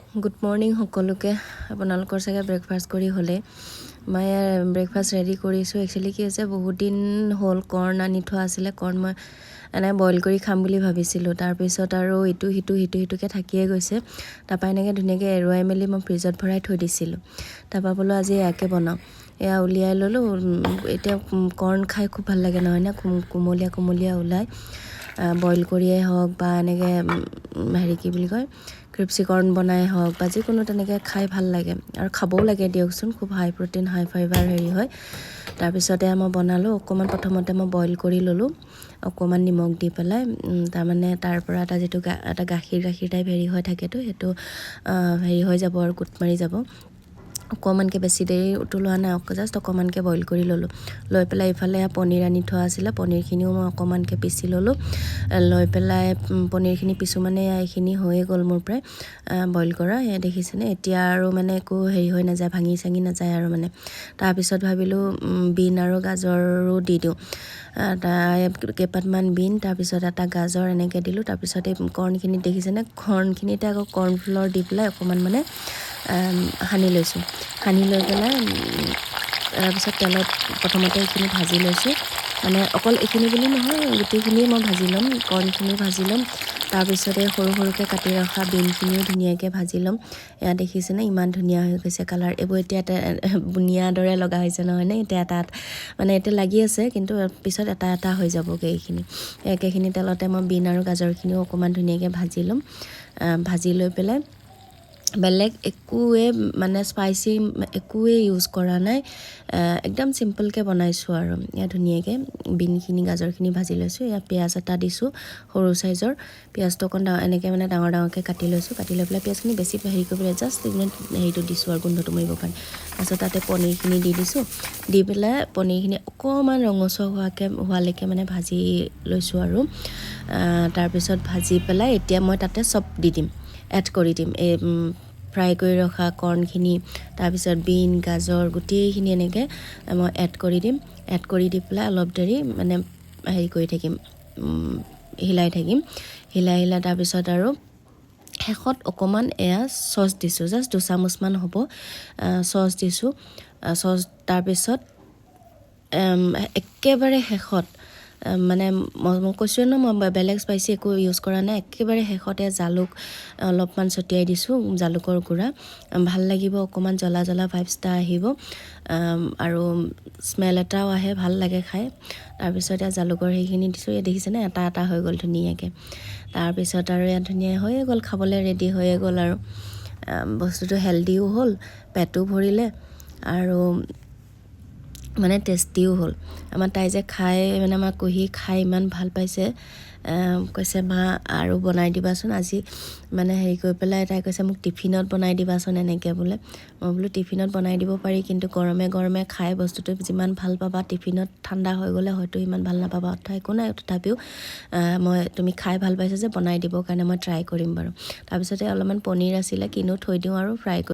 good morning সকলোকে আপোনালোকৰ চাগে ব্ৰেকফাষ্ট কৰি হ'লে মই ব্ৰেকফাষ্ট ৰেডি কৰিছোঁ একচুৱেলি কি হৈছে বহুত দিন হ'ল কৰ্ণ আনি থোৱা আছিলে কৰ্ণ মই এনে বইল কৰি খাম বুলি ভাবিছিলোঁ তাৰপিছত আৰু ইটোকে থাকিয়ে গৈছে তাৰপৰা এনেকৈ ধুনীয়াকৈ এৰুৱাই মেলি মই ফ্ৰিজত ভৰাই থৈ দিছিলোঁ তাৰপৰা বোলো আজি ইয়াকে বনাওঁ এয়া উলিয়াই ল'লোঁ এতিয়া কৰ্ণ খাই খুব ভাল লাগে নহয় নে কোমলীয়া ওলাই বইল কৰিয়েই হওক বা এনেকৈ হেৰি কি বুলি কয় ক্ৰিপচি কৰ্ণ বনাই হওক বা যিকোনো তেনেকৈ খাই ভাল লাগে আৰু খাবও লাগে দিয়কচোন খুব হাই প্ৰটিন হাই ফাইবাৰ হেৰি হয় তাৰপিছতে মই বনালোঁ অকণমান প্ৰথমতে মই বইল কৰি ল'লোঁ অকণমান নিমখ দি পেলাই তাৰমানে তাৰ পৰা এটা যিটো এটা গাখীৰ টাইপ হেৰি হৈ থাকেতো সেইটো হেৰি হৈ যাব আৰু গোট মাৰি যাব অকণমানকৈ বেছি দেৰি উতলোৱা নাই জাষ্ট অকণমানকৈ বইল কৰি ল'লোঁ লৈ পেলাই ইফালে পনীৰ আনি থোৱা আছিলে পনীৰখিনিও মই অকণমানকৈ পিচি ল'লোঁ লৈ পেলাই পনীৰখিনি পিছোঁ মানে এইখিনি হৈয়ে গ'ল মোৰ প্ৰায় বইল কৰা এয়া দেখিছেনে এতিয়া আৰু মানে একো হেৰি হৈ নাযায় ভাঙি চাঙি নাযায় আৰু মানে তাৰপিছত ভাবিলোঁ বিন আৰু গাজৰো দি দিওঁ কেইপাতমান বিন তাৰপিছত এটা গাজৰ এনেকৈ দিলোঁ তাৰপিছত এই কৰ্ণখিনি দেখিছেনে কৰ্ণখিনিতে আকৌ কৰ্ণফ্ল'ৰ দি পেলাই অকণমান মানে সানি লৈছোঁ সানি লৈ পেলাই তাৰপিছত তেলত প্ৰথমতে এইখিনি ভাজি লৈছোঁ মানে অকল এইখিনি বুলি নহয় গোটেইখিনিয়ে মই ভাজি ল'ম কৰ্ণখিনি ভাজি ল'ম তাৰপিছতে সৰুকৈ কাটি ৰখা বিনখিনিও ধুনীয়াকৈ ভাজি ল'ম এয়া দেখিছেনে ইমান ধুনীয়া হৈ গৈছে কালাৰ এইবোৰ এতিয়া বুনিয়াৰ দৰে লগা হৈছে নহয়নে এতিয়া এটা মানে এতিয়া লাগি আছে কিন্তু পিছত এটা হৈ যাবগৈ এইখিনি একেখিনি তেলতে মই বিন আৰু গাজৰখিনিও অকণমান ধুনীয়াকৈ ভাজি ল'ম ভাজি লৈ পেলাই বেলেগ একোৱে মানে স্পাইচি একোৱে ইউজ কৰা নাই একদম চিম্পলকৈ বনাইছোঁ আৰু ইয়াত ধুনীয়াকৈ বিনখিনি গাজৰখিনি ভাজি লৈছোঁ ইয়াত পিঁয়াজ এটা দিছোঁ সৰু চাইজৰ পিঁয়াজটো অকণ এনেকৈ মানে ডাঙৰকৈ কাটি লৈছোঁ কাটি লৈ পেলাই পিঁয়াজখিনি বেছি হেৰি কৰি পেলাই জাষ্ট হেৰিটো দিছোঁ আৰু গোন্ধটো মাৰিবৰ কাৰণে তাৰপিছত তাতে পনীৰখিনি দি দিছোঁ দি পেলাই পনীৰখিনি অকণমান ৰঙচুৱা হোৱালৈকে মানে ভাজি লৈছোঁ আৰু তাৰপিছত ভাজি পেলাই এতিয়া মই তাতে চব দি দিম এড কৰি দিম এই ফ্ৰাই কৰি ৰখা কৰ্ণখিনি তাৰপিছত বিন গাজৰ গোটেইখিনি এনেকৈ মই এড কৰি দিম এড কৰি দি পেলাই অলপ দেৰি মানে হেৰি কৰি থাকিম হিলাই থাকিম হিলাই তাৰপিছত আৰু শেষত অকণমান এয়া চচ দিছোঁ জাষ্ট 2 চামুচমান হ'ব চচ দিছোঁ চচ তাৰপিছত একেবাৰে শেষত মানে মই কৈছোঁ ন মই বেলেগ স্পাইচি একো ইউজ কৰা নাই একেবাৰে শেষতে জালুক অলপমান ছটিয়াই দিছোঁ জালুকৰ গুড়া ভাল লাগিব অকণমান জ্বলা ভাইবছ এটা আহিব আৰু স্মেল এটাও আহে ভাল লাগে খাই তাৰপিছত ইয়াত জালুকৰ সেইখিনি দিছোঁ ইয়াত দেখিছেনে এটা হৈ গ'ল ধুনীয়াকৈ তাৰপিছত আৰু ইয়াত ধুনীয়া হৈয়ে গ'ল খাবলৈ ৰেডি হৈয়ে গ'ল আৰু বস্তুটো হেল্ডিও হ'ল পেটো ভৰিলে আৰু মানে টেষ্টিও হ'ল আমাৰ তাই যে খাই মানে আমাৰ কুহি খাই ইমান ভাল পাইছে কৈছে মা আৰু বনাই দিবাচোন আজি মানে হেৰি কৰি পেলাই তাই কৈছে মোক টিফিনত বনাই দিবাচোন এনেকৈ বোলে মই বোলো টিফিনত বনাই দিব পাৰি কিন্তু গৰমে খাই বস্তুটো যিমান ভাল পাবা টিফিনত ঠাণ্ডা হৈ গ'লে হয়তো ইমান ভাল নাপাবা একো নাই তথাপিও তুমি খাই ভাল পাইছা যে বনাই দিবৰ কাৰণে মই ট্ৰাই কৰিম বাৰু তাৰপিছতে অলপমান পনীৰ আছিলে কিনো থৈ দিওঁ আৰু ফ্ৰাই